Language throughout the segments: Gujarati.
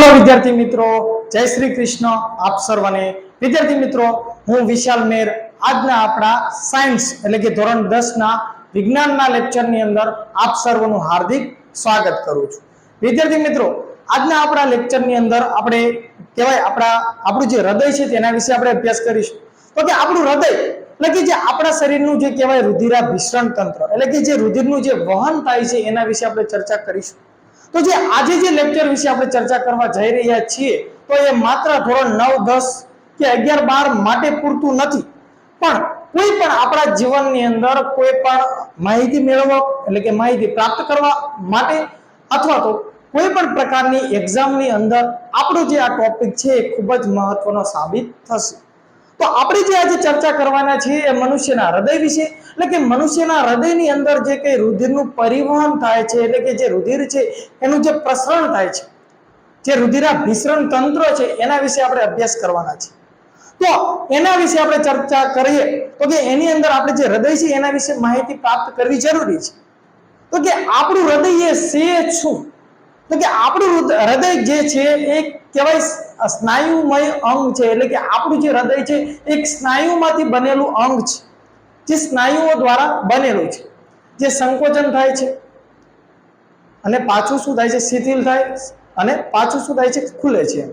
હેલો વિદ્યાર્થી મિત્રો, જય શ્રી કૃષ્ણ આપ સર્વને। વિદ્યાર્થી મિત્રો, હું વિશાલ મેર આજના આપણા સાયન્સ એટલે કે ધોરણ 10 ના વિજ્ઞાનના લેક્ચરની અંદર આપ સર્વનું હાર્દિક સ્વાગત કરું છું। વિદ્યાર્થી મિત્રો, આજના આપણા લેક્ચરની અંદર આપણે કહેવાય આપણું જે હૃદય છે તેના વિશે આપણે અભ્યાસ કરીશું। તો કે આપણું હૃદય એટલે કે જે આપણા શરીરનું જે કહેવાય રુધિરાભિસરણ તંત્ર એટલે કે જે રુધિરનું જે વહન થાય છે એના વિશે આપણે ચર્ચા કરીશું। તો જે આજે જે લેક્ચર વિશે આપણે ચર્ચા કરવા જઈ રહ્યા છીએ તો એ માત્ર ધોરણ 9 10 કે 11 12 માટે પૂરતું નથી, પણ કોઈ પણ આપણા જીવનની અંદર કોઈ પણ માહિતી મેળવવા એટલે કે માહિતી પ્રાપ્ત કરવા માટે અથવા તો કોઈ પણ પ્રકારની એક્ઝામની અંદર આપણો જે આ ટોપિક છે એ ખૂબ જ મહત્વનો સાબિત થશે। તો આપણે જે આજે ચર્ચા કરવાના છીએ એ મનુષ્યના હૃદય વિશે એટલે કે મનુષ્યના હૃદયની અંદર જે કઈ રુધિરનું પરિવહન થાય છે એટલે કે જે રુધિર છે એનું જે પ્રસરણ થાય છે, જે રુધિરાભિસરણ તંત્ર છે એના વિશે આપણે અભ્યાસ કરવાના છે। તો એના વિશે આપણે ચર્ચા કરીએ તો કે એની અંદર આપણે જે હૃદય છે એના વિશે માહિતી પ્રાપ્ત કરવી જરૂરી છે। તો કે આપણું હૃદય એ છે શું? તો કે આપણું હૃદય જે છે એ કહેવાય સ્નાયુમય અંગ છે એટલે કે આપણું જે હૃદય છે એક સ્નાયુમાંથી બનેલું અંગ છે, જે સ્નાયુઓ દ્વારા બનેલું છે, જે સંકોચન થાય છે અને પાછું શું થાય છે, શિથિલ થાય અને પાછું શું થાય છે, ખુલે છે।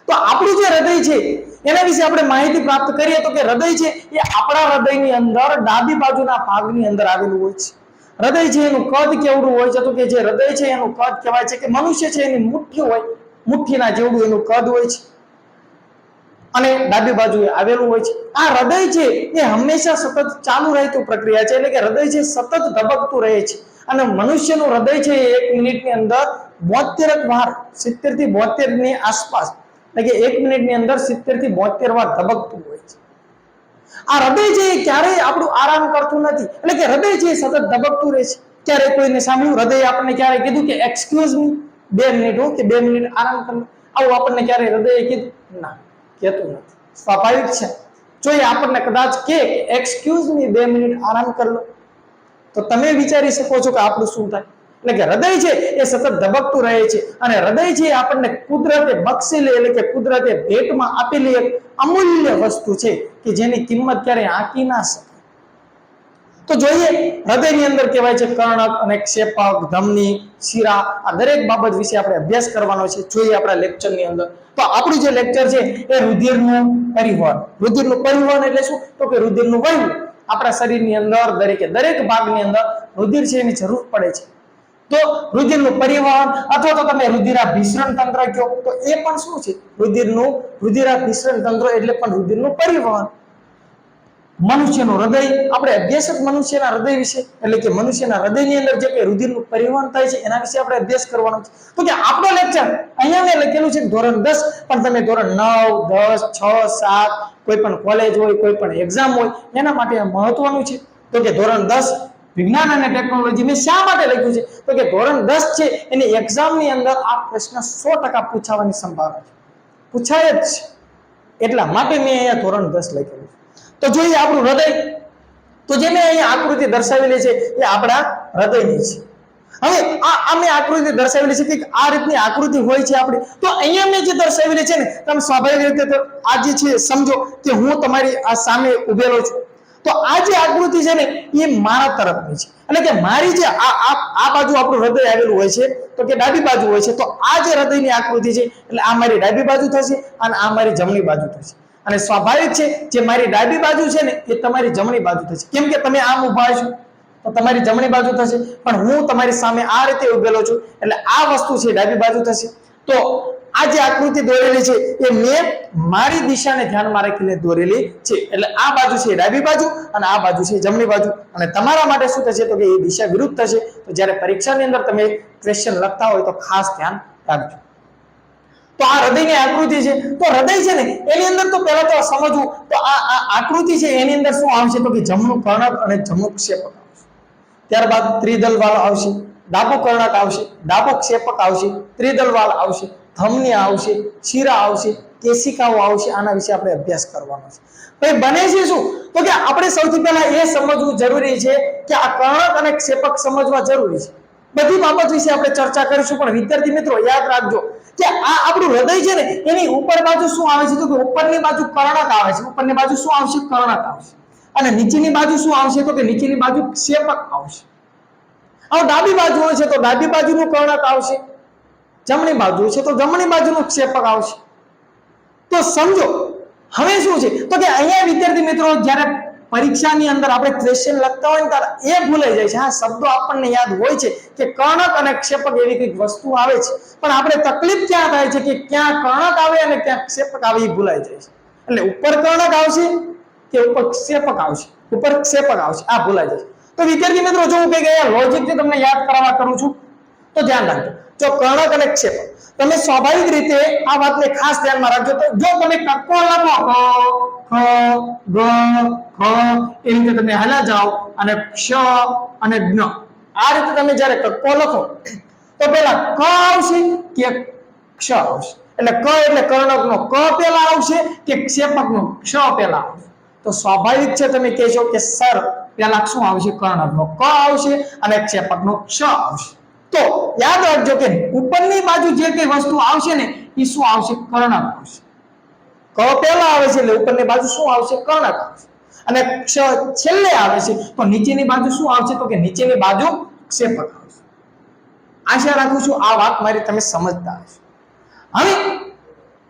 તો આપણું જે હૃદય છે એના વિશે આપણે માહિતી પ્રાપ્ત કરીએ તો કે હૃદય છે એ આપણા હૃદયની અંદર ડાબી બાજુના ભાગની અંદર આવેલું હોય છે। હૃદય છે એનું કદ કેવડું હોય છે? તો કે જે હૃદય છે એનું કદ કહેવાય છે કે મનુષ્ય છે એની મુઠ્ઠી હોય, મુઠ્ઠીના જેવડું એનું કદ હોય છે અને ડાબી બાજુએ આવેલું હોય છે। આ હૃદય છે એ હંમેશા સતત ચાલુ રહેતું પ્રક્રિયા છે એટલે કે હૃદય છે સતત ધબકતું રહે છે અને મનુષ્યનું હૃદય છે એ 1 મિનિટની અંદર 72 વાર 70 થી 72 ની આસપાસ એટલે કે 1 મિનિટની અંદર 70 થી 72 વાર ધબકતું હોય છે। આ હૃદય છે એ ક્યારેય આપણું આરામ કરતું નથી એટલે કે હૃદય છે એ સતત ધબકતું રહે છે। ક્યારે કોઈને સાંભળ્યું હૃદય આપણને ક્યારે કીધું કે એક્સક્યુઝ મી 2 મિનિટ હો કે 2 મિનિટ આરામ કરો? આવું આપણને ક્યારે હૃદયે કીધું? ના, કહેતું નથી। સ્વાભાવિક છે, જો એ આપણને કદાચ કે એક્સક્યુઝ મી 2 મિનિટ આરામ કરી લો તો તમે વિચારી શકો છો કે આપણું શું થાય। એટલે કે હૃદય છે એ સતત ધબકતું રહે છે અને હૃદય છે આપણને કુદરતે બક્ષેલી એટલે કે કુદરતે ભેટમાં આપેલી એક અમૂલ્ય વસ્તુ છે કે જેની કિંમત ક્યારેય આંકી ના શકાય। તો જોઈએ હૃદયની અંદર કહેવાય છે કર્ણક અને ક્ષેપક, ધમની, શિરા, આ દરેક બાબત વિશે આપણે અભ્યાસ કરવાનો છે। જોઈએ આપણા લેક્ચરની અંદર તો આપણું જે લેક્ચર છે એ રુધિરનું પરિવહન। રુધિરનું પરિવહન એટલે શું? તો કે રુધિરનું વહેવું। આપણા શરીરની અંદર દરેક ભાગની અંદર રુધિર છે એની જરૂર પડે છે। તો રુધિરનું પરિવહન અથવા તો તમે રુધિરાભિસરણ તંત્ર કહો તો એ પણ શું છે? રુધિરાભિસરણ તંત્ર એટલે પણ રુધિરનું પરિવહન। મનુષ્યનું હૃદય આપણે અભ્યાસ જ મનુષ્યના હૃદય વિશે એટલે કે મનુષ્યના હૃદયની અંદર જે રુધિરનું પરિવહન થાય છે એના વિશે આપણે અભ્યાસ કરવાનો છે। તો કે આપણો લેક્ચર અહીંયા મેં લખેલું છે ધોરણ 10, પણ તમે ધોરણ 9 10 6 7 કોઈ પણ કોલેજ હોય, કોઈ પણ એક્ઝામ હોય એના માટે મહત્વનું છે। તો કે ધોરણ 10 વિજ્ઞાન અને ટેકનોલોજી મેં શા માટે લખ્યું છે? તો કે ધોરણ 10 છે એની એક્ઝામની અંદર આ પ્રશ્ન 100% પૂછાવાની સંભાવના છે, પૂછાય જ છે, એટલા માટે મેં અહીંયા ધોરણ 10 લખેલું છે। તો જોઈએ આપણું હૃદય, તો જે મેં અહીંયા આકૃતિ દર્શાવેલી છે એ આપણા હૃદયની છે। હવે આ મેં આકૃતિ દર્શાવેલી છે કે આ રીતની આકૃતિ હોય છે આપણી, તો અહીંયા મેં જે દર્શાવેલી છે ને તમે સ્વાભાવિક રીતે તો આ જે છે સમજો કે હું તમારી આ સામે ઉભેલો છું, તો આ જે આકૃતિ છે ને એ મારા તરફની છે એટલે કે મારી જે આ બાજુ આપણું હૃદય આવેલું હોય છે તો કે ડાબી બાજુ હોય છે, તો આ જે હૃદયની આકૃતિ છે એટલે આ મારી ડાબી બાજુ થશે અને આ મારી જમણી બાજુ થશે। અને સ્વાભાવિક છે જે મારી ડાબી બાજુ છે ને એ તમારી જમણી બાજુ થશે, કેમ કે તમે આમ ઊભા છો તો તમારી જમણી બાજુ થશે, પણ હું તમારી સામે આ રીતે ઊભેલો છું એટલે આ વસ્તુ છે ડાબી બાજુ થશે। તો આ જે આકૃતિ દોરેલી છે એ મેં મારી દિશાને ધ્યાનમાં રાખીને દોરેલી છે એટલે આ બાજુ છે ડાબી બાજુ અને આ બાજુ છે જમણી બાજુ, અને તમારા માટે શું થશે તો કે એ દિશા વિરુદ્ધ થશે। તો જ્યારે પરીક્ષાની અંદર તમે ક્વેશ્ચન લખતા હોય તો ખાસ ધ્યાન રાખજો। તો આ હૃદયની આકૃતિ છે, તો હૃદય છે ને એની અંદર તો પહેલા તો સમજવું તો આ આકૃતિ છે એની અંદર શું આવશે તો કે જમણું કર્ણક અને જમણું ક્ષેપક આવશે, ત્યારબાદ ત્રિદલ વાળ આવશે, ડાબું કર્ણક આવશે, ડાબું ક્ષેપક આવશે, ત્રિદલ વાળ આવશે, ધમની આવશે, શિરા આવશે, કેશિકાઓ આવશે। આના વિશે આપણે અભ્યાસ કરવાનો છે। ભાઈ બને છે શું તો કે આપણે સૌથી પહેલા એ સમજવું જરૂરી છે કે આ કર્ણક અને ક્ષેપક સમજવા જરૂરી છે। બધી બાબત વિશે આપણે ચર્ચા કરીશું, પણ વિદ્યાર્થી મિત્રો યાદ રાખજો કે આ આપણું હૃદય છે ને એની ઉપર બાજુ શું આવે છે? તો કે ઉપરની બાજુ કર્ણક આવે છે. ઉપરની બાજુ શું આવશે? કર્ણક આવશે. અને નીચેની બાજુ શું આવશે? તો કે નીચેની બાજુ ક્ષેપક આવશે. હવે ડાબી બાજુ હોય છે તો ડાબી બાજુનું કર્ણક આવશે, જમણી બાજુ છે તો જમણી બાજુનું ક્ષેપક આવશે. તો સમજો હવે શું છે તો કે અહીંયા વિદ્યાર્થી મિત્રો જ્યારે પરીક્ષાની અંદર આપણે ક્વેશ્ચન લખતા હોય ને ત્યારે એ ભૂલાઈ જાય છે. હા, શબ્દો આપણને યાદ હોય છે કે કર્ણક અને ક્ષેપક એવી કંઈક વસ્તુ આવે છે, પણ આપણે તકલીફ ક્યાં થાય છે કે ક્યાં કર્ણક આવે અને ક્યાં ક્ષેપક આવે એ ભૂલાઈ જાય છે. એટલે ઉપર કર્ણક આવશે કે ઉપર ક્ષેપક આવશે? ઉપર ક્ષેપક આવશે, આ ભૂલાઈ જાય. તો વિદ્યાર્થી મિત્રો જો હું કઈ લોજિકથી તમને યાદ કરાવવા કરું છું તો ધ્યાન રાખજો. જો કર્ણક અને ક્ષેપક, તમે સ્વાભાવિક રીતે આ વાતને ખાસ ધ્યાનમાં રાખજો. તો જો તમે કક્કો લખો ખ ગ ખ એ રીતે તમે હાલા જાઓ અને ક્ષ અને જ્ઞ આ રીતે તમે જ્યારે કક્કો લખો તો પેલા ક આવશે કે ક્ષ આવશે? એટલે ક એટલે કર્ણકનો ક પેલા આવશે કે ક્ષેપકનો ક્ષ પેલા આવશે? તો સ્વાભાવિક છે તમે કહેશો કે સર પેલા શું આવશે? કર્ણકનો ક આવશે અને ક્ષેપકનો ક્ષ આવશે. તો યાદ રાખજો કે ઉપરની બાજુ જે કઈ વસ્તુ આવશે ને એ શું આવશે? કર્ણક આવશે. ક પહેલા આવે છે એટલે ઉપરની બાજુ શું આવશે? કર્ણક આવશે. અને ક્ષ છેલ્લે આવે છે તો નીચેની બાજુ શું આવશે? તો કે નીચેની બાજુ ક્ષેપક આવશે. આશા રાખું છું આ વાત મારી તમે સમજતા હશો. હવે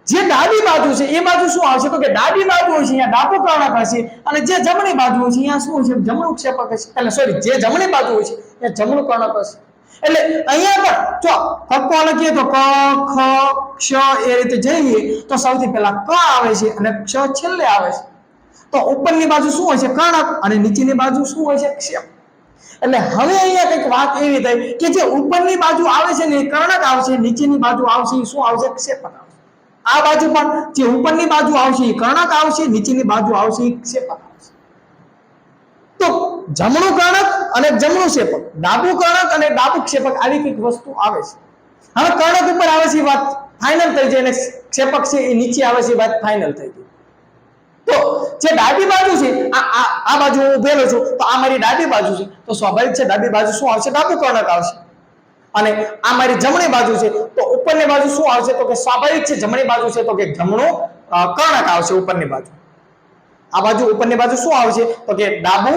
જે ડાબી બાજુ છે એ બાજુ શું આવશે? તો કે ડાબી બાજુ હશે અહીંયા ડાબુ કર્ણક હશે, અને જે જમણી બાજુ હશે અહીંયા શું હશે? જમણું ક્ષેપક હશે. એટલે સોરી, જે જમણી બાજુ હશે એ જમણું કર્ણક હશે. એટલે અહીંયા પણ જો કક્કો લખીએ તો ક ખ ક્ષ એ રીતે જઈએ તો સૌથી પહેલા ક આવે છે અને ક્ષ છેલ્લે આવે છે. તો ઉપરની બાજુ શું હોય છે? કર્ણક, અને નીચેની બાજુ શું હોય છે? ક્ષેપક. એટલે હવે અહીંયા કંઈક વાત એવી થઈ કે જે ઉપરની બાજુ આવે છે ને એ કર્ણક આવશે, નીચેની બાજુ આવશે એ શું આવશે? ક્ષેપક આવશે. આ બાજુ પણ જે ઉપરની બાજુ આવશે એ કર્ણક આવશે, નીચેની બાજુ આવશે એ ક્ષેપક આવશે. તો જમણું કર્ણક અને જમણું ક્ષેપક, ડાબુ કર્ણક અને ડાબુ ક્ષેપક આવી કંઈક વસ્તુ આવે છે. હવે કર્ણક ઉપર આવે છે એ વાત ફાઇનલ થઈ જાય અને ક્ષેપક છે એ નીચે આવે છે એ વાત ફાઇનલ થઈ ગઈ. તો જે ડાબી બાજુ છે આ બાજુ હું ઉભેલો છું તો આ મારી ડાબી બાજુ છે, તો સ્વાભાવિક છે ડાબી બાજુ શું આવશે? ડાબુ કર્ણક આવશે. અને આ મારી જમણી બાજુ છે તો ઉપરની બાજુ શું આવશે? તો કે સ્વાભાવિક છે જમણી બાજુ છે તો કે જમણું કર્ણક આવશે ઉપરની બાજુ. આ બાજુ ઉપરની બાજુ શું આવશે? તો કે ડાબુ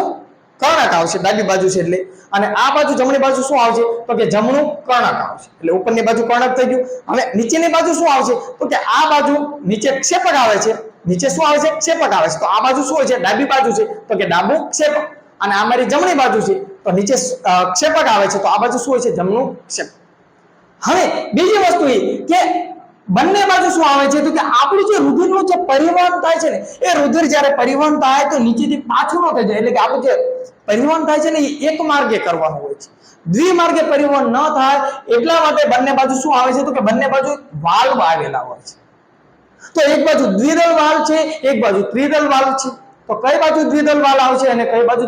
કર્ણક આવશે ડાબી બાજુ છે એટલે. અને આ બાજુ જમણી બાજુ શું આવશે? તો કે જમણું કર્ણક આવશે. એટલે ઉપરની બાજુ કર્ણક થઈ ગયું. હવે નીચેની બાજુ શું આવશે? તો કે આ બાજુ નીચે ક્ષેપક આવે છે. નીચે શું આવે છે? ક્ષેપક આવે છે. તો આ બાજુ શું હોય છે? ડાબી બાજુ છે તો કે ડાબુ ક્ષેપક. અને આ મારી જમણી બાજુ છે તો નીચે ક્ષેપક આવે છે તો આ બાજુ શું હોય છે? જમણું ક્ષેપક. હવે બીજી વસ્તુ એ કે બંને બાજુ શું આવે છે? તો કે આપણું જે રુધિરનું જે પરિવહન થાય છે ને એ રુધિર જ્યારે પરિવહન થાય તો નીચેથી પાછું ન થઈ જાય. એટલે કે આપણું જે પરિવહન થાય છે ને એ એક માર્ગે કરવાનું હોય છે, દ્વિમાર્ગે પરિવહન ન થાય એટલા માટે બંને બાજુ શું આવે છે? તો કે બંને બાજુ વાલ્વ આવેલા હોય છે. તો એક બાજુ દ્વિદળ વાલ્વ છે, એક બાજુ ત્રિદળ વાલ્વ છે. તો કઈ બાજુ દ્વિદળ વાલ્વ આવશે અને કઈ બાજુ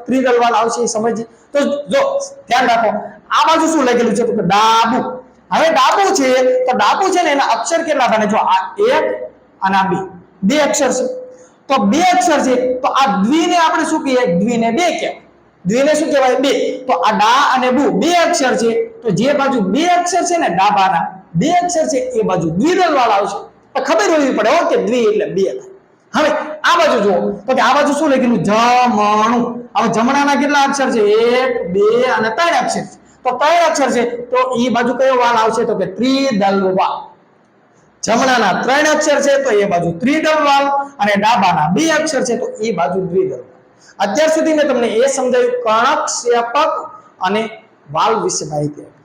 ત્રિદળ વાલ્વ આવશે એ સમજી. તો જો ધ્યાન રાખો આ બાજુ શું લખેલું છે? તો કે ડાબુ. હવે ડાબુ છે તો ડાબુ છે ને એના અક્ષર કેટલા બને? જો આ એક અને આ બે અક્ષર છે. તો બે અક્ષર છે તો આ દ્વિને આપણે શું કહીએ? દ્વિને બે કહેવાય. દ્વિને શું કહેવાય? બે. તો આ ડા અને બુ બે અક્ષર છે તો જે બાજુ બે અક્ષર છે ને ડાબાના બે અક્ષર છે એ બાજુ દ્વિદળ વાળા આવશે. તો ખબર હોવી પડે હો કે દ્વિ એટલે બે થાય. હવે આ બાજુ જુઓ તો કે આ બાજુ શું લખેલું? જમણું. હવે જમણાના કેટલા અક્ષર છે? 1 2 અને 3 અક્ષર છે. તો 3 અક્ષર છે તો એ બાજુ કયો વાલ આવશે? તો કે ત્રિદળ વાલ. જમણાના 3 અક્ષર છે તો એ બાજુ ત્રિદળ વાલ, અને ડાબાના 2 અક્ષર છે તો એ બાજુ દ્વિદળ વાલ. અત્યાર સુધી મેં તમને એ સમજાવ્યું કર્ણક, ક્ષેપક અને વાલ વિશે માહિતી આપી.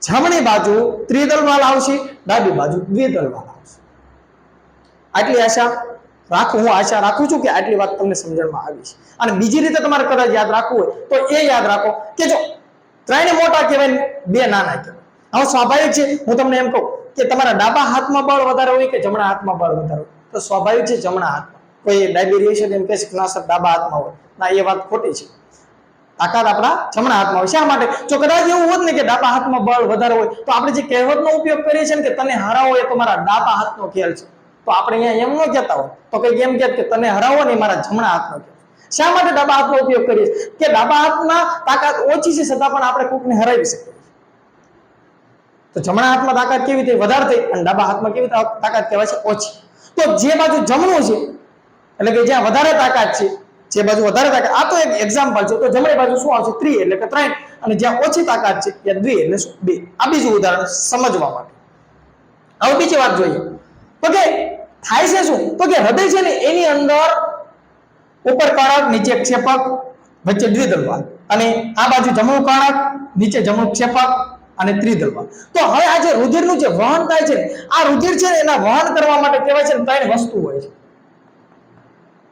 જમણી બાજુ ત્રિદળ વાલ આવશે, ડાબી બાજુ દ્વિદળ વાલ આવશે. આટલી આશા હું આશા રાખું છું કે આટલી વાત તમને સમજણમાં આવી છે. અને બીજી રીતે તમારે કદાચ યાદ રાખવું હોય તો એ યાદ રાખો કે જો 3 મોટા કહેવાય, 2 નાના કહેવાય. હવે સ્વાભાવિક છે હું તમને એમ કહું કે તમારા ડાબા હાથમાં બળ વધારે હોય કે જમણા હાથમાં બળ વધારે હોય? તો સ્વાભાવિક છે જમણા હાથમાં. કોઈ ડાયબિટીસ એમ કહે છે કે ના સર ડાબા હાથમાં હોય. ના, એ વાત ખોટી છે. તાકાત આપણા જમણા હાથમાં હોય. શા માટે? જો કદાચ એવું હોત ને કે ડાબા હાથમાં બળ વધારે હોય તો આપણે જે કહેવતનો ઉપયોગ કરીએ છીએ કે તને હરાવો એ તમારા ડાબા હાથનો ખેલ છે, તો આપણે અહીંયા એમ ન કહેતા હોય તો કઈ એમ કહે કે તને હરાવો ને મારા જમણા હાથનો ખેલ. શા માટે ડાબા હાથનો ઉપયોગ કરીએ કે ડાબા હાથમાં તાકાત ઓછી છે છતાં પણ આપણે કોકને હરાવી શકીએ. તો જમણા હાથમાં તાકાત કેવી થઈ? વધારે થઈ. અને ડાબા હાથમાં કેવી તાકાત કહેવાય છે? ઓછી. તો જે બાજુ જમણું છે એટલે કે જ્યાં વધારે તાકાત છે, જે બાજુ વધારે તાકાત, આ તો એક એક્ઝામ્પલ છે. તો જમણી બાજુ શું આવશે? 3 એટલે કે 3. અને જ્યાં ઓછી તાકાત છે ત્યાં 2 એટલે શું? 2. આ બીજું ઉદાહરણ સમજવા માટે. હવે બીજી વાત જોઈએ તો કે થાય છે શું? તો કે હૃદય છે ને એની અંદર ઉપર કર્ણક, નીચે ક્ષેપક, વચ્ચે દ્વિદલવાલ, અને આ બાજુ જમણું કર્ણક, નીચે જમણું ક્ષેપક અને ત્રિદલવાલ. તો હવે આ જે રુધિરનું જે વહન થાય છે, આ રુધિર છે એના વહન કરવા માટે કહેવાય છે 3 વસ્તુ હોય છે.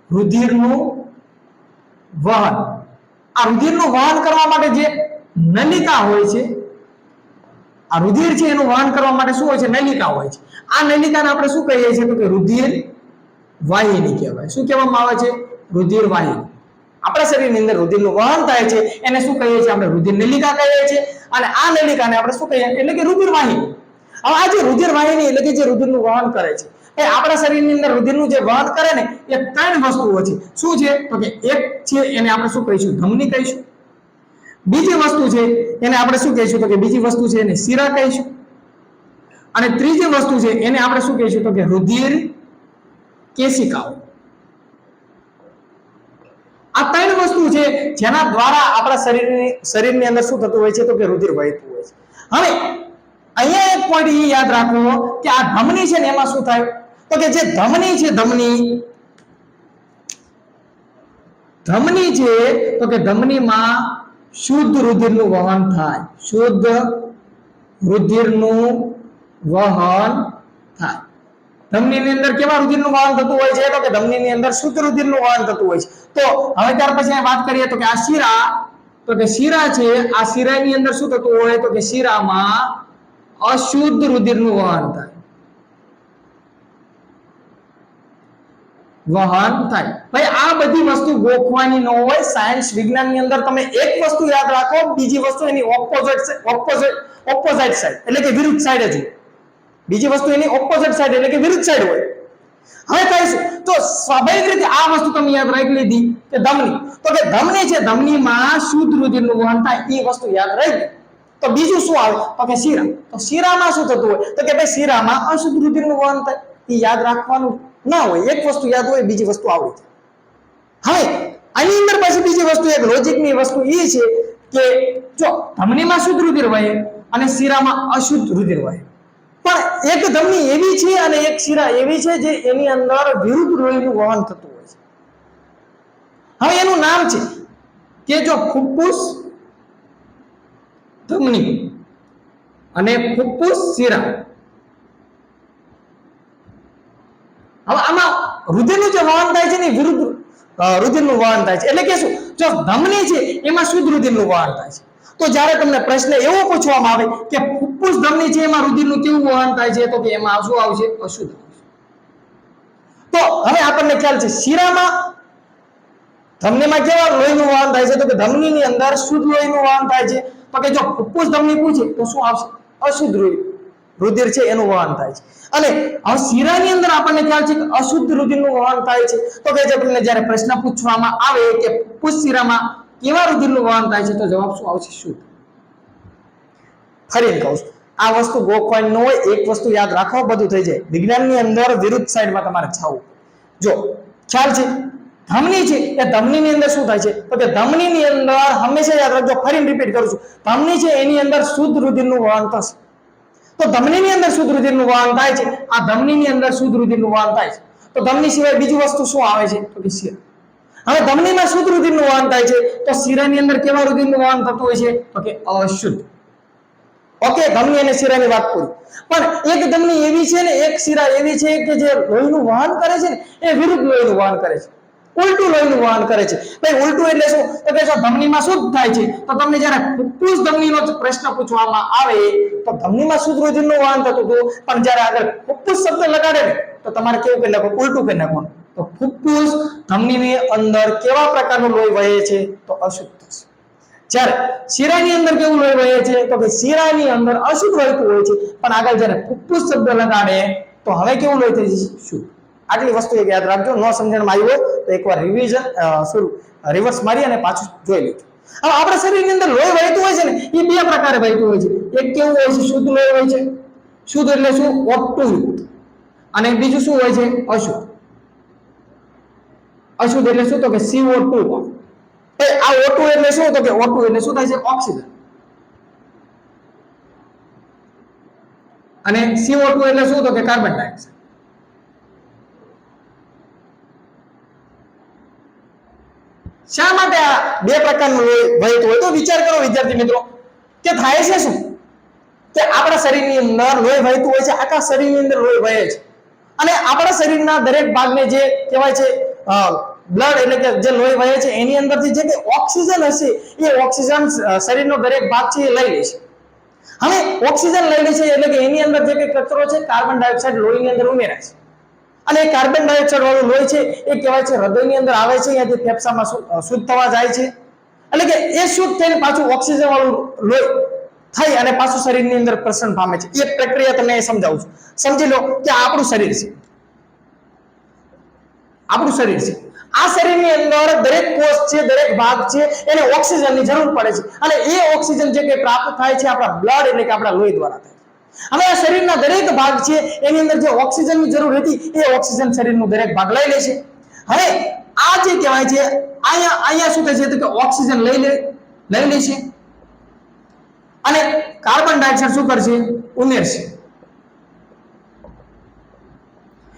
રુધિરનું વહન, આ રુધિરનું વહન કરવા માટે જે નલિકા હોય છે, આ રુધિર છે એનું વહન કરવા માટે શું હોય છે? નલિકા હોય છે. આ નલિકાને આપણે શું કહીએ છીએ? તો કે રુધિર વાહિની કહેવાય. શું કહેવામાં આવે છે? રુધિર વાહિની. આપણા શરીરની અંદર રુધિરનું વહન થાય છે એને શું કહીએ છીએ? આપણે રુધિર નલિકા કહીએ છીએ. અને આ નલિકાને આપણે શું કહીએ? એટલે કે રુધિર વાહિની. હવે આ જે રુધિર વાહિની એટલે કે જે રુધિરનું વહન કરે છે, એ આપણા શરીરની અંદર રુધિરનું જે વહન કરે ને, એ 3 વસ્તુઓ છે. શું છે? તો કે એક છે એને આપણે શું કહીશું? ધમની કહીશું. બીજી વસ્તુ છે એને આપણે શું કહીશું? તો કે બીજી વસ્તુ છે એને શિરા કહીશું. અને ત્રીજી વસ્તુ છે એને આપણે શું કહીશું? તો કે રુધિર કેશિકાઓ. આ 3 વસ્તુ છે જેના દ્વારા આપણા શરીરની અંદર શું થતું હોય છે? તો કે રુધિર વહેતું હોય છે. હવે અહીંયા એક પોઈન્ટ એ યાદ રાખવો કે આ ધમની છે ને એમાં શું થાય? તો કે જે ધમની છે, ધમની છે તો કે ધમનીમાં શુદ્ધ રુધિરનું વહન થાય. શુદ્ધ રુધિરનું વહન થાય. ધમનીની અંદર કેવા રુધિરનું વહન થતું હોય છે? તો કે ધમનીની અંદર શુદ્ધ રુધિરનું વહન થતું હોય છે. તો હવે ત્યાર પછી વાત કરીએ તો કે આ શિરા, તો કે શિરા છે, આ શિરાની અંદર શું થતું હોય? તો કે શિરામાં અશુદ્ધ રુધિરનું વહન થાય. ભાઈ આ બધી વસ્તુ ગોખવાની ન હોય. સાયન્સ વિજ્ઞાનની અંદર તમે એક વસ્તુ યાદ રાખો, બીજી વસ્તુ એની ઓપોઝિટ સાઈડ એટલે કે વિરુદ્ધ સાઈડ જ હોય. બીજી વસ્તુ એની ઓપોઝિટ સાઈડ એટલે કે વિરુદ્ધ સાઈડ હોય. હવે કહીશું તો સ્વાભાવિક રીતે આ વસ્તુ તમે યાદ રાખી લીધી કે ધમની, તો કે ધમની છે, ધમનીમાં શુદ્ધ રુધિરનું વહન થાય, એ વસ્તુ યાદ રહી ગઈ. તો બીજું શું આવે? તો કે શિરા. તો શિરામાં શું થતું હોય? તો કે ભાઈ શિરામાં અશુદ્ધ રુધિરનું વહન થાય. એ યાદ રાખવાનું ના હોય. એક વસ્તુ યાદ હોય, બીજી વસ્તુ આવડી જાય. હવે આની અંદર પાછી બીજી વસ્તુ, એક લોજિકની વસ્તુ એ છે કે જો ધમનીમાં શુદ્ધ રુધિર વહે અને શિરામાં અશુદ્ધ રુધિર વહે, પણ એક ધમની એવી છે અને એક શિરા એવી છે જે એની અંદર વિરુદ્ધ લોહીનું વહન થતું હોય છે. હવે એનું નામ છે કે જો ફુફ્ફુસ ધમની અને ફુફ્ફુસ શિરા. હવે આમાં રુધિરનું જે વહન થાય છે ને વિરુદ્ધ રુધિરનું વહન થાય છે. એટલે કે શું? જો ધમની છે એમાં શુદ્ધ રુધિરનું વહન થાય છે. તો જ્યારે તમને પ્રશ્ન એવો પૂછવામાં આવે કે ફુફ્ફુસ ધમની છે એમાં રુધિરનું કેવું વહન થાય છે? તો કે એમાં શું આવશે? અશુદ્ધ. તો હવે આપણને ખ્યાલ છે શિરામાં ધમનીમાં કેવા લોહીનું વહન થાય છે? તો કે ધમનીની અંદર શુદ્ધ લોહીનું વહન થાય છે. તો કે જો ફુફ્ફુસ ધમની પૂછે તો શું આવશે? અશુદ્ધ રુધિર છે એનું વહન થાય છે. અને હવે શિરાની અંદર આપણને ખ્યાલ છે કે અશુદ્ધ રુધિરનું વહન થાય છે. તો કે જે તમને જ્યારે પ્રશ્ન પૂછવામાં આવે કે ફુફ્ફુસ શિરામાં કેવા રુધિરનું વહન થાય છે, તો જવાબ શું આવશે? શુદ્ધ. ફરી કહું છું, આ વસ્તુ ગોખવાની ન હોય, એક વસ્તુ યાદ રાખો, બધું થઈ જાય. વિજ્ઞાનની અંદર વિરુદ્ધ સાઈડમાં તમારે જવું. જો ખ્યાલ છે ધમની છે, એ ધમનીની અંદર શું થાય છે? તો કે ધમનીની અંદર હંમેશા યાદ રાખજો, ફરી રિપીટ કરું છું, ધમની છે એની અંદર શુદ્ધ રુધિરનું વહન થશે. તો ધમનીની અંદર શુદ્ધ રુધિરનું વહન થાય છે. આ ધમનીની અંદર શુદ્ધ રુધિરનું વહન થાય છે. તો ધમની સિવાય બીજી વસ્તુ શું આવે છે? તો કે શિરા. હવે ધમનીમાં શુદ્ધ રુધિરનું વહન થાય છે, તો શિરાની અંદર કેવા રુધિરનું વહન થતું હોય છે? તો કે અશુદ્ધ. ઓકે, ધમની અને શિરાની વાત પૂરી. પણ એક ધમની એવી છે ને એક શિરા એવી છે કે જે લોહીનું વહન કરે છે ને એ વિરુદ્ધ લોહીનું વહન કરે છે, ઉલટું લોહીનું વહન કરે છે. ભાઈ ઉલટું એટલે શું? તો કે જો ધમનીમાં શુદ્ધ થાય છે તો તમને જ્યારે ફુફ્ફુસ ધમનીનો પ્રશ્ન પૂછવામાં આવે તો ધમનીમાં શુદ્ધ રુધિરનું વહન થતું હતું, પણ જ્યારે આગળ ફુફ્ફુસ શબ્દ લગાડે ને તો તમારે કેવું કરી નાખવું? ઉલટું કરી નાખવાનું. તો ફુફ્ફુસ ધમનીની અંદર કેવા પ્રકારનું લોહી વહે છે? તો અશુદ્ધ થશે. જ્યારે શિરાની અંદર કેવું લોહી વહે છે? તો કે શિરાની અંદર અશુદ્ધ વહેતું હોય છે, પણ આગળ જ્યારે ફુફ્ફુસ શબ્દ લગાડે તો હવે કેવું લોહી થઈ જશે? શુદ્ધ. આટલી વસ્તુ એક યાદ રાખજો. ન સમજણમાં આવી હોય તો એકવાર રિવિઝન રિવર્સ મારી અને પાછું જોઈ લેજો. હવે આપણા શરીરની અંદર લોહી વહેતું હોય છે ને એ બે પ્રકારે વહેતું હોય છે. એક કેવું હોય છે, શુદ્ધ લોહી હોય છે. શુદ્ધ એટલે શું? O2 યુક્ત. અને બીજું શું હોય છે? અશુદ્ધ. અશુદ્ધ એટલે શું? તો કે CO2. આ O2 એટલે શું? તો કે O2 એટલે શું થાય છે? ઓક્સિજન. અને CO2 એટલે શું? તો કે કાર્બન ડાયોક્સાઇડ. શા માટે આ બે પ્રકારનું લોહી વહેતું હોય? તો વિચાર કરો વિદ્યાર્થી મિત્રો કે થાય છે શું કે આપણા શરીરની અંદર લોહી વહેતું હોય છે. આખા શરીરની અંદર લોહી વહે છે અને આપણા શરીરના દરેક ભાગને જે કહેવાય છે બ્લડ એટલે કે જે લોહી વહે છે એની અંદરથી જે ઓક્સિજન હશે એ ઓક્સિજન શરીરનો દરેક ભાગ છે એ લઈ લે છે. હવે ઓક્સિજન લઈ લે છે એટલે કે એની અંદર જે કઈ કચરો છે કાર્બન ડાયોક્સાઇડ લોહીની અંદર ઉમેરાય છે અને કાર્બન ડાયોક્સાઇડ વાળું લોહી છે એ કહેવાય છે હૃદયની અંદર આવે છે, ત્યાંથી ફેફસામાં શુદ્ધ થવા જાય છે. એટલે કે એ શુદ્ધ થઈને પાછું ઓક્સિજન વાળું લોહી થઈ અને પાછું શરીરની અંદર પ્રસરણ પામે છે. એ પ્રક્રિયા તમને સમજાવું છું. સમજી લો કે આપણું શરીર છે, આપણું શરીર છે. આ શરીરની અંદર દરેક કોષ છે, દરેક ભાગ છે એને ઓક્સિજનની જરૂર પડે છે અને એ ઓક્સિજન જે કે પ્રાપ્ત થાય છે આપણા બ્લડ એટલે કે આપણા લોહી દ્વારા થાય છે. હવે આ શરીરના દરેક ભાગ છે એની અંદર જે ઓક્સિજનની જરૂર હતી એ ઓક્સિજન શરીરનું દરેક ભાગ લઈ લે છે. હવે આ જે કહેવાય છે અહીંયા શું કહે છે તો કે ઓક્સિજન લઈ લે છે અને કાર્બન ડાયોક્સાઇડ શું કરશે? ઉમેરશે.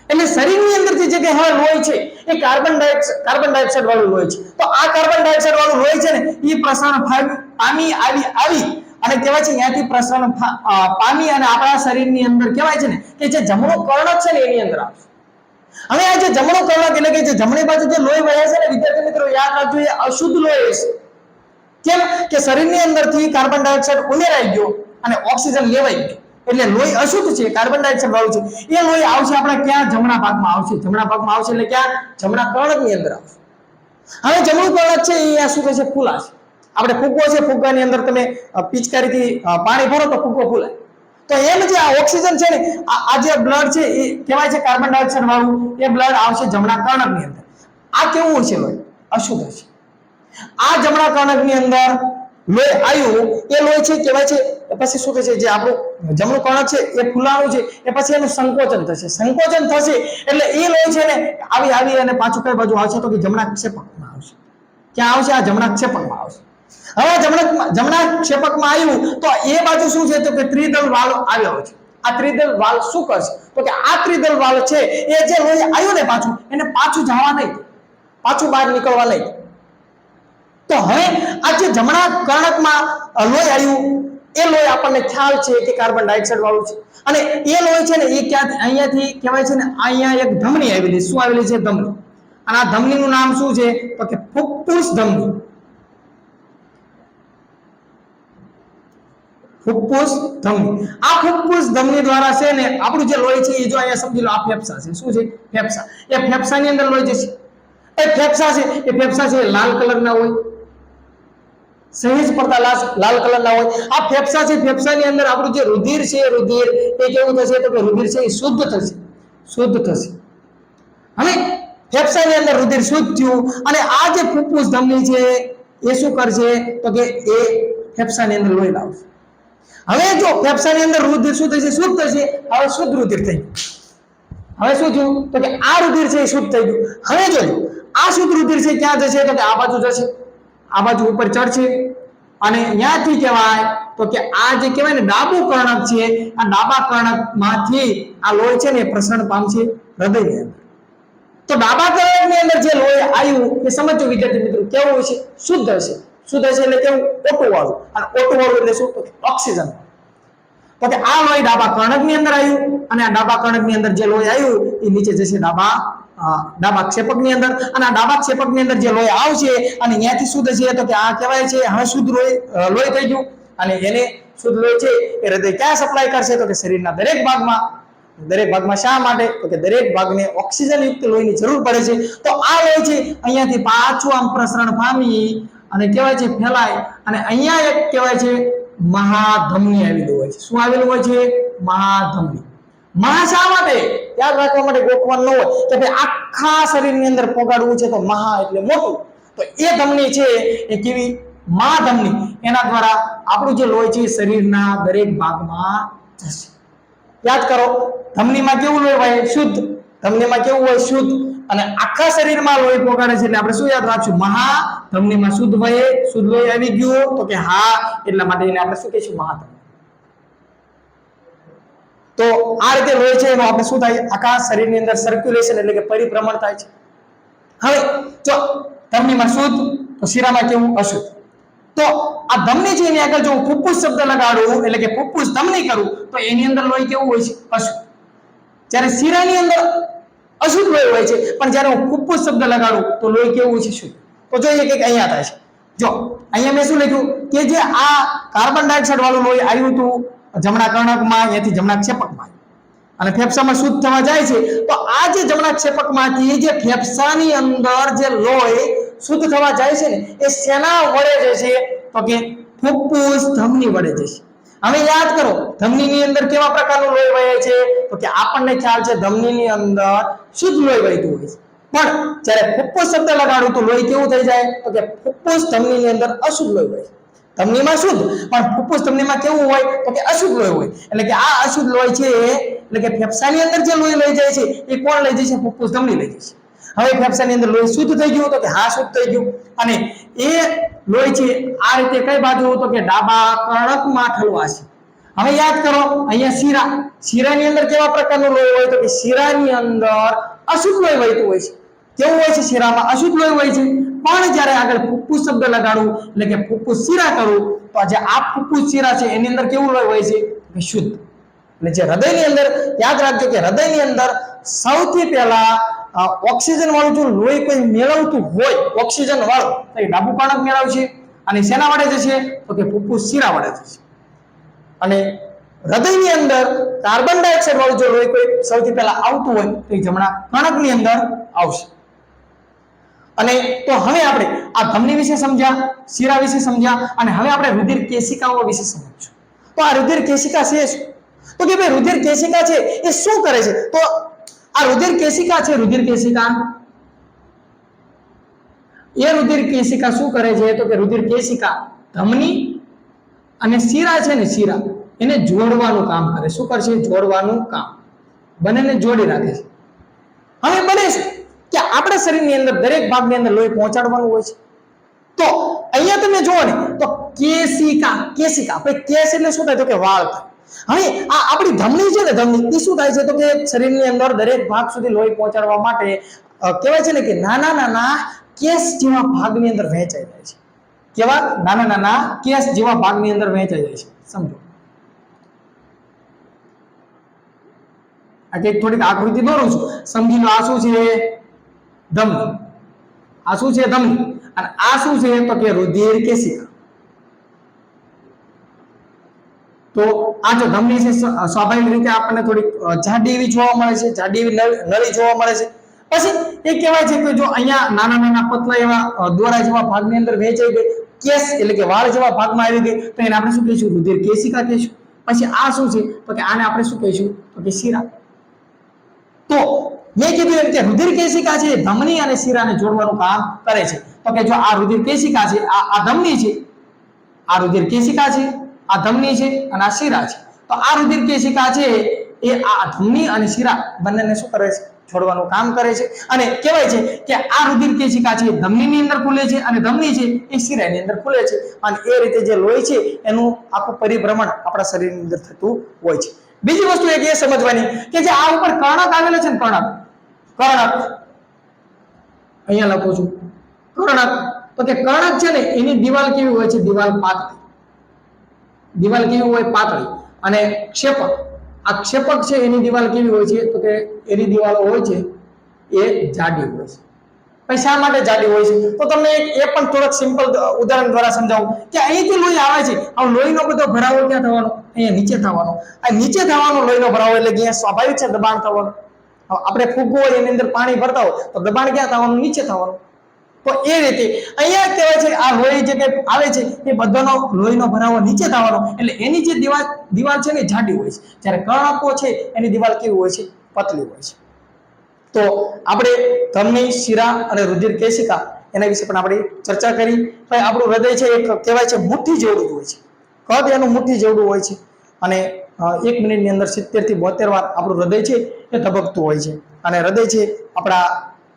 એટલે શરીરની અંદરથી જે કે હવે લોહી છે એ કાર્બન ડાયોક્સાઇડ વાળું લોહી છે. તો આ કાર્બન ડાયોક્સાઇડ વાળું લોહી છે ને એ પ્રસરણ પામી આવી અને કહેવાય છે ત્યાંથી પ્રસરણ પામી અને આપણા શરીરની અંદર કહેવાય છે ને કે જે જમણું કર્ણક છે ને એની અંદર આવશે. હવે આ જે જમણું કર્ણક એટલે કે જે જમણી બાજુ જે લોહી વહે છે ને વિદ્યાર્થી મિત્રો યાદ રાખજો એ અશુદ્ધ લોહી છે. કેમ કે શરીરની અંદરથી કાર્બન ડાયોક્સાઇડ ઉમેરાઈ ગયો અને ઓક્સિજન લેવાઈ ગયો એટલે લોહી અશુદ્ધ છે, કાર્બન ડાયોક્સાઇડ વાળું છે. એ લોહી આવશે આપણા ક્યાં? જમણા ભાગમાં આવશે. જમણા ભાગમાં આવશે એટલે ક્યાં? જમણા કર્ણકની અંદર આવશે. હવે જમણું કર્ણક છે એ શું કહે છે? ફૂલાશે. આપણે ફુગ્ગો છે, ફુગ્ગાની અંદર તમે પિચકારીથી પાણી ભરો તો ફુગ્ગો ફૂલાય. તો એમ જે આ ઓક્સિજન છે ને આ જે બ્લડ છે એ કહેવાય છે કાર્બન ડાયોક્સાઇડ વાળું એ બ્લડ આવશે જમણા કર્ણકની અંદર. આ કેવું છે લોહી? અશુદ્ધ છે. આ જમણા કર્ણકની અંદર લોહી આવ્યું એ લોહી છે કહેવાય છે પછી શું થશે? જે આપણું જમણું કર્ણક છે એ ફૂલાણું છે એ પછી એનું સંકોચન થશે. સંકોચન થશે એટલે એ લોહી છે ને આવી અને પાછું કઈ બાજુ આવશે? તો કે જમણા ક્ષેપકમાં આવશે. ક્યાં આવશે? આ જમણા ક્ષેપકમાં આવશે. હવે જમણા ક્ષેપકમાં આવ્યું તો એ બાજુ શું છે? તો કે ત્રિદલ વાલ્વ આવ્યો છે. આ ત્રિદલ વાલ્વ શું કરશે? તો કે આ ત્રિદલ વાલ્વ છે એ જે લોહી આવ્યું ને પાછું એને પાછું જવા નહીં, પાછું બહાર નીકળવા નહીં. તો હવે આ જે જમણા કર્ણકમાં લોહી આવ્યું એ લોહી આપણને ખ્યાલ છે કે કાર્બન ડાયોક્સાઇડ વાળું છે અને એ લોહી છે ને એ ક્યાં? અહીંયાથી કહેવાય છે ને અહીંયા એક ધમની આવેલી. શું આવેલી છે? ધમની. અને આ ધમનીનું નામ શું છે? તો કે ફુફ્ફુસ ધમની. ફુફ્ફુસ ધમની. આ ફુફ્ફુસ ધમની દ્વારા છે ને આપણું જે લોહી છે એ જો અહીંયા સમજી લો આ ફેફસા છે. શું છે? ફેફસા. એ ફેફસાની અંદર લોહી જશે. એ ફેફસા છે લાલ કલરના હોય, સહેજ પડતા લાલ કલરના હોય. આ ફેફસા છે, ફેફસાની અંદર આપણું જે રુધિર છે રુધિર એ કેવું થશે? તો કે રુધિર છે એ શુદ્ધ થશે. શુદ્ધ થશે. હવે ફેફસાની અંદર રુધિર શુદ્ધ થયું અને આ જે ફુફ્ફુસ ધમની છે એ શું કરશે? તો કે એ ફેફસાની અંદર લોહી લાવશે. હવે જો ફેફસાની અંદર રુધિર શું થશે? શુદ્ધ થશે. હવે શુદ્ધ રુધિર થઈ ગયું. હવે શું થયું? તો કે આ રુધિર છે એ શુદ્ધ થઈ ગયું. હવે જોજો આ શુદ્ધ રુધિર છે ક્યાં જશે? તો કે આ બાજુ જશે. આ બાજુ ઉપર ચડશે અને ત્યાંથી કહેવાય તો કે આ જે કહેવાય ને ડાબું કર્ણક છે આ ડાબા કર્ણકમાંથી આ લોહી છે ને પ્રસરણ પામશે હૃદયની અંદર. તો ડાબા કર્ણકની અંદર જે લોહી આવ્યું એ સમજો વિદ્યાર્થી મિત્રો કેવું હશે? શુદ્ધ હશે. શુદ્ધ હશે એટલે કેવું? O2 વાળું. અને O2 વાળું એટલે શું? ઓક્સિજન. તો કે આ લોહી ડાબા કર્ણકની અંદર આવ્યું અને આ ડાબા કર્ણકની અંદર જે લોહી આવ્યું એ નીચે જશે ડાબા ક્ષેપકની અંદર અને આ ડાબા ક્ષેપકની અંદર જે લોહી આવશે અને ત્યાંથી શુદ્ધ છે તો કે આ કહેવાય છે હવે શુદ્ધ લોહી થઈ ગયું અને એને શુદ્ધ લોહી છે એ હૃદય ક્યાં સપ્લાય કરશે? તો કે શરીરના દરેક ભાગમાં. દરેક ભાગમાં શા માટે? તો કે દરેક ભાગને ઓક્સિજન યુક્ત લોહીની જરૂર પડે છે. તો આ લોહી છે અહીંયાથી પાછું આમ પ્રસરણ પામી અને કહેવાય છે ફેલાય અને અહીંયા એક કહેવાય છે મહાધમની આવેલું હોય છે. શું આવેલું હોય છે? મહાધમની. મહા શા માટે? યાદ રાખવા માટે ગોખવાનું ન હોય કે ભાઈ આખા શરીરની અંદર પોગાડવું છે તો મહા એટલે મોટું. તો એ ધમની છે એ કેવી? મહાધમની, એના દ્વારા આપણું જે લોહી છે એ શરીરના દરેક ભાગમાં જશે. યાદ કરો, ધમનીમાં કેવું લોહી વહે? શુદ્ધ. ધમનીમાં કેવું હોય? શુદ્ધ. અને આખા શરીરમાં લોહી પોગાડે છે એટલે આપણે શું યાદ રાખશું? મહાધમનીમાં શુદ્ધ વહે. શુદ્ધ લોહી આવી ગયું તો કે હા, એટલા માટે એને આપણે શું કહીશું? મહાધમની. તો આ રીતે લોહી છે એનું આપણે શું થાય? આખા શરીરની અંદર સર્ક્યુલેશન એટલે કે પરિભ્રમણ થાય છે. હવે જો ધમનીમાં શુદ્ધ તો શિરામાં કેવું? અશુદ્ધ. તો આ ધમની છે એની આગળ જો ફુફ્ફુસ શબ્દ લગાડું એટલે કે ફુફ્ફુસ ધમની કરું તો એની અંદર લોહી કેવું હોય છે? અશુદ્ધ. જ્યારે શિરાની અંદર અશુદ્ધ લોહી હોય છે, પણ જ્યારે હું ફુફ્ફુસ શબ્દ લગાડું તો લોહી કેવું હોય છે? શુદ્ધ. તો જોઈએ કે અહીંયા થાય છે. જો અહીંયા મેં શું લખ્યું કે જે આ કાર્બન ડાયોક્સાઇડ વાળું લોહી આવ્યું હતું જમણા કર્ણકમાં, અહીંયાથી જમણા ક્ષેપકમાં અને ફેફસામાં શુદ્ધ થવા જાય છે, તો આ જે જમણા ક્ષેપકમાંથી જે ફેફસાની અંદર જે લોહી શુદ્ધ થવા જાય છે ને એ શેના વડે જશે? તો કે ફુફ્ફુસ ધમની વડે જશે. હવે યાદ કરો, ધમનીની અંદર કેવા પ્રકારનું લોહી વહે છે? તો કે આપણને ખ્યાલ છે ધમનીની અંદર શુદ્ધ લોહી વહેતું હોય છે, પણ જ્યારે ફુફ્ફુસ શબ્દ લગાડું તો લોહી કેવું થઈ જાય? તો કે ફુફ્ફુસ ધમનીની અંદર અશુદ્ધ લોહી વહે. ધમનીમાં શુદ્ધ, પણ ફુફ્ફુસ ધમનીમાં કેવું હોય? તો કે અશુદ્ધ લોહી હોય. એટલે કે આ અશુદ્ધ લોહી છે એટલે કે ફેફસાની અંદર જે લોહી લઈ જાય છે એ કોણ લઈ જશે? ફુફ્ફુસ ધમની લઈ જશે. હવે ફેફસાની અંદર લોહી શુદ્ધ થઈ ગયું તો કે હા, શુદ્ધ થઈ ગયું. અને એ લોહી છે આ રીતે કઈ બાજુ? તો કે ડાબા કર્ણકમાં ઠલવાશે. હવે યાદ કરો, અહીંયા શિરા, શિરાની અંદર કેવા પ્રકારનું લોહી હોય? તો કે શિરાની અંદર અશુદ્ધ લોહી વહેતું હોય છે. કેવું હોય છે? શિરામાં અશુદ્ધ લોહી હોય છે, પણ જ્યારે આગળ ફુફ્ફુસ શબ્દ લગાડું એટલે કે ફુફ્ફુસ શિરા કરું તો જે આ ફુફ્ફુસ શિરા છે એની અંદર કેવું લોહી હોય છે? કે શુદ્ધ. એટલે જે હૃદયની અંદર, યાદ રાખજો કે હૃદયની અંદર સૌથી પહેલા ઓક્સિજન વાળું જો લોહી કોઈ મેળવતું હોય, ઓક્સિજન વાળું, તો એ ડાબુ કર્ણક મેળવશે. અને શેના વડે જશે? તો કે ફુફ્ફુસ શિરા વડે જશે. અને હૃદયની અંદર કાર્બન ડાયોક્સાઇડ વાળું જો લોહી કોઈ સૌથી પહેલા આવતું હોય તો એ જમણા કર્ણકની અંદર આવશે. અને તો હવે આપણે આ ધમની વિશે સમજ્યા, શિરા વિશે સમજ્યા, અને હવે આપણે રુધિર કેશિકાઓ વિશે સમજશું. તો આ રુધિર કેશિકા છે શું? તો કે ભાઈ રુધિર કેશિકા છે એ શું કરે છે? તો આ રુધિર કેશિકા છે, રુધિર કેશિકા શું કરે છે? તો કે રુધિર કેશિકા ધમની અને શિરા છે ને, શિરા એને જોડવાનું કામ કરે. શું કરશે? જોડવાનું કામ. બંનેને જોડી રાખે છે. હવે બને છે કે આપણા શરીરની અંદર દરેક ભાગની અંદર લોહી પહોંચાડવાનું હોય છે. તો અહીંયા તમે જુઓ ને તો કેશિકા, ભાઈ કેશ એટલે શું થાય? તો કે વાળ થાય. હવે આ આપણી ધમની છે ને, ધમની એ શું થાય છે? તો કે શરીરની અંદર દરેક ભાગ સુધી લોહી પહોંચાડવા માટે કહેવાય છે ને કે નાના નાના કેસ જેવા ભાગની અંદર વહેંચાઈ જાય છે. કેવા? નાના નાના કેસ જેવા ભાગની અંદર વહેંચાઈ જાય છે. સમજો, આ થોડીક આકૃતિ દોરું છું, સમજી લો. આ શું છે? ધમની. આ શું છે? ધમની. અને આ શું છે? તો કે રુધિર કેશિકા. તો આ જો ધમની છે સ્વાભાવિક રીતે આપણને થોડીક જાડી એવી જોવા મળે છે, જાડી એવી નળી જોવા મળે છે. પછી એ કહેવાય છે કે જો અહીંયા નાના નાના પતલા એવા દોરા જેવા ભાગની અંદર વહેંચાઈ ગઈ, કેસ એટલે કે વાળ જેવા ભાગમાં આવી ગઈ, તો એને આપણે શું કહીશું? રુધિર કેશિકા કહીશું. પછી આ શું છે? તો કે આને આપણે શું કહીશું? તો કે શિરા. તો મેં કીધું એમ કે રુધિર કેશિકા છે ધમની અને શિરાને જોડવાનું કામ કરે છે. તો કે જો આ રુધિર કેશિકા છે, આ ધમની છે, આ રુધિર કેશિકા છે, આ ધમની છે અને આ શિરા છે. તો આ રુધિર કેશિકા છે એ આ ધમની અને શિરા બંનેને શું કરે છે? જોડવાનું કામ કરે છે. અને કહેવાય છે કે આ રુધિર કેશિકા છે ધમનીની અંદર ખુલે છે અને ધમની છે એ શિરાની અંદર ખુલે છે. અને એ રીતે જે લોહી છે એનું આખું પરિભ્રમણ આપણા શરીરની અંદર થતું હોય છે. બીજી વસ્તુ એક એ સમજવાની કે જે આ ઉપર કર્ણક આવેલો છે ને, કર્ણક અહીંયા લખું છું કર્ણક. તો કે કર્ણક છે ને એની દિવાલ કેવી હોય છે? દિવાલ પાતળી. દિવાલ કેવી હોય? પાતળી. અને ક્ષેપક, આ ક્ષેપક છે એની દિવાલ કેવી હોય છે? તો કે એની દિવાલો હોય છે એ જાડી હોય છે. પછી શા માટે જાડી હોય છે? તો તમને એ પણ થોડોક સિમ્પલ ઉદાહરણ દ્વારા સમજાવું કે અહીંથી લોહી આવે છે, આ લોહીનો બધો ભરાવો ક્યાં થવાનો? અહીંયા નીચે થવાનો. આ નીચે થવાનો લોહીનો ભરાવો એટલે કે અહીંયા સ્વાભાવિક છે દબાણ થવાનું. આપણે ફુગ્ગો હોય એની અંદર પાણી ભરતા હોય તો દબાણ ક્યાં થવાનું? નીચે થવાનું. તો એ રીતે અહીંયા કહેવાય છે આ લોહી જે કંઈ આવે છે એ બધાનો લોહીનો ભરાવો નીચે થવાનો, એટલે એની જે દિવાલ છે ને જાડી હોય છે. જ્યારે કર્ણકો છે એની દિવાલ કેવી હોય છે? પતલી હોય છે. તો આપણે ધમની, શિરા અને રુધિર કેશિકા એના વિશે પણ આપણે ચર્ચા કરી. ભાઈ આપણું હૃદય છે એક કહેવાય છે મુઠ્ઠી જેવડું હોય છે, કદ એનું મુઠ્ઠી જેવડું હોય છે અને 1 મિનિટની અંદર 70 થી 72 વાર આપણું હૃદય છે એ ધબકતું હોય છે. અને હૃદય છે આપણા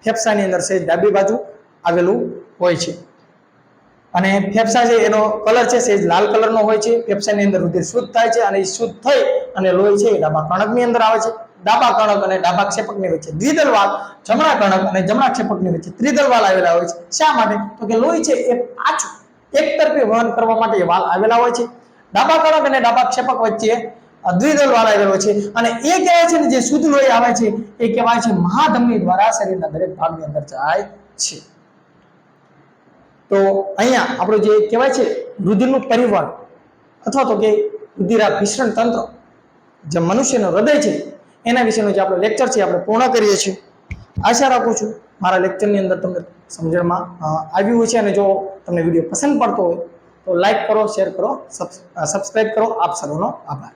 ફેફસાની અંદર છે ડાબી બાજુ આવેલું હોય છે. અને ફેફસા છે એનો કલર છે સેજ લાલ કલરનો હોય છે. ફેફસાની અંદર રુધિર શુદ્ધ થાય છે અને એ શુદ્ધ થઈ અને લોહી છે એ ડાબા કણકની અંદર આવે છે. ડાબા કણક અને ડાબા ક્ષેપકની વચ્ચે દ્વિદલ વાલ્વ, જમણા કણક અને જમણા ક્ષેપકની વચ્ચે ત્રિદલ વાલ્વ આવેલા હોય છે. શા માટે? તો કે લોહી છે એ પાછું એકતરફી વહન કરવા માટે એ વાલ્વ આવેલા હોય છે. ડાબા કણક અને ડાબા ક્ષેપક વચ્ચે દ્વિદલ વાલ્વ આવેલો છે અને એ કહેવાય છે ને જે શુદ્ધ લોહી આવે છે એ કહેવાય છે મહાધમની દ્વારા શરીરના દરેક ભાગની અંદર જાય છે. તો અહીંયા આપણું જે કહેવાય છે રુધિરનું પરિવહન અથવા તો કે રુધિરાભિસરણ તંત્ર, જે મનુષ્યનું હૃદય છે એના વિશેનો જે આપણો લેક્ચર છે આપણે પૂર્ણ કરીએ છીએ. આશા રાખું છું મારા લેક્ચરની અંદર તમને સમજણમાં આવ્યું હોય છે. અને જો તમને વિડીયો પસંદ પડતો હોય તો લાઈક કરો, શેર કરો, સબસ્ક્રાઇબ કરો. આપ સર્વનો આભાર.